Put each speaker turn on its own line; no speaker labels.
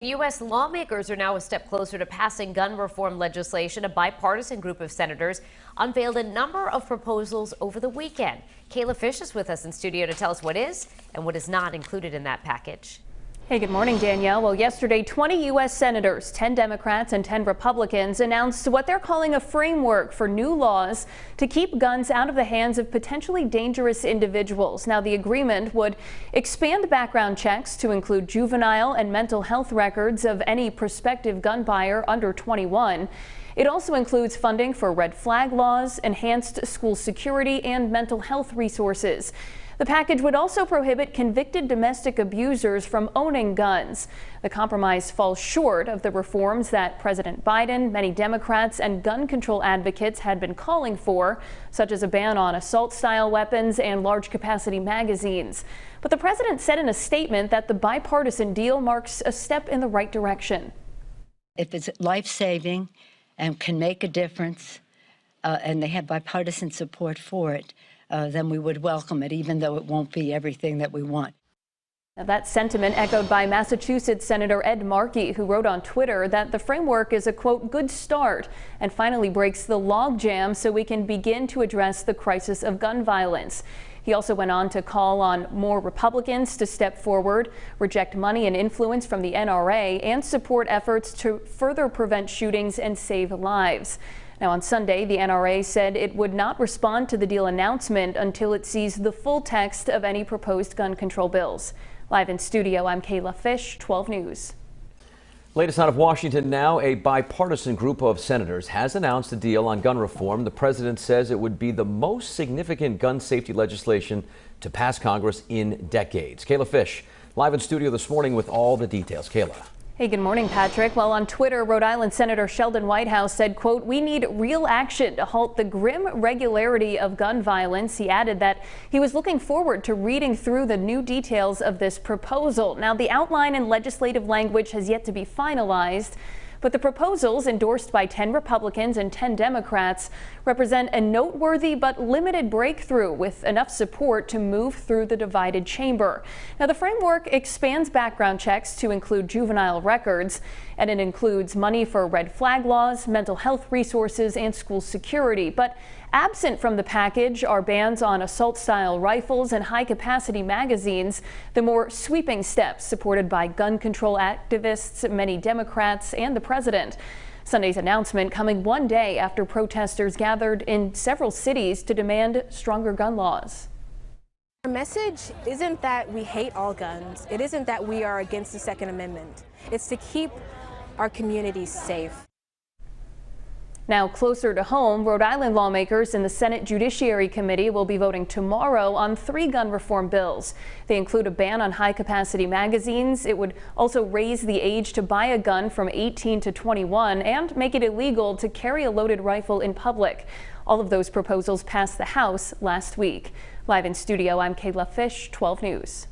U.S. lawmakers are now a step closer to passing gun reform legislation. A bipartisan group of senators unveiled a number of proposals over the weekend. Kayla Fish is with us in studio to tell us what is and what is not included in that package.
Hey, good morning, Danielle. Well, yesterday, 20 U.S. senators, 10 Democrats and 10 Republicans announced what they're calling a framework for new laws to keep guns out of the hands of potentially dangerous individuals. Now, the agreement would expand background checks to include juvenile and mental health records of any prospective gun buyer under 21. It also includes funding for red flag laws, enhanced school security, and mental health resources. The package would also prohibit convicted domestic abusers from owning guns. The compromise falls short of the reforms that President Biden, many Democrats, and gun control advocates had been calling for, such as a ban on assault-style weapons and large-capacity magazines. But the president said in a statement that the bipartisan deal marks a step in the right direction.
If it's life-saving and can make a difference, and they have bipartisan support for it, then we would welcome it, even though it won't be everything that we want.
Now, that sentiment echoed by Massachusetts Senator Ed Markey, who wrote on Twitter that the framework is a, quote, good start and finally breaks the logjam so we can begin to address the crisis of gun violence. He also went on to call on more Republicans to step forward, reject money and influence from the NRA, and support efforts to further prevent shootings and save lives. Now, on Sunday, the NRA said it would not respond to the deal announcement until it sees the full text of any proposed gun control bills. Live in studio, I'm Kayla Fish, 12 News.
Latest out of Washington now, a bipartisan group of senators has announced a deal on gun reform. The president says it would be the most significant gun safety legislation to pass Congress in decades. Kayla Fish, live in studio this morning with all the details. Kayla.
Hey, good morning, Patrick. Well, on Twitter, Rhode Island Senator Sheldon Whitehouse said, quote, we need real action to halt the grim regularity of gun violence. He added that he was looking forward to reading through the new details of this proposal. Now, the outline and legislative language has yet to be finalized, but the proposals, endorsed by 10 Republicans and 10 Democrats, represent a noteworthy but limited breakthrough with enough support to move through the divided chamber. Now, the framework expands background checks to include juvenile records, and it includes money for red flag laws, mental health resources, and school security. But absent from the package are bans on assault-style rifles and high-capacity magazines, the more sweeping steps supported by gun control activists, many Democrats, and the president. Sunday's announcement coming one day after protesters gathered in several cities to demand stronger gun laws.
Our message isn't that we hate all guns. It isn't that we are against the Second Amendment. It's to keep our communities safe.
Now, closer to home, Rhode Island lawmakers in the Senate Judiciary Committee will be voting tomorrow on 3 gun reform bills. They include a ban on high-capacity magazines. It would also raise the age to buy a gun from 18 to 21 and make it illegal to carry a loaded rifle in public. All of those proposals passed the House last week. Live in studio, I'm Kayla Fish, 12 News.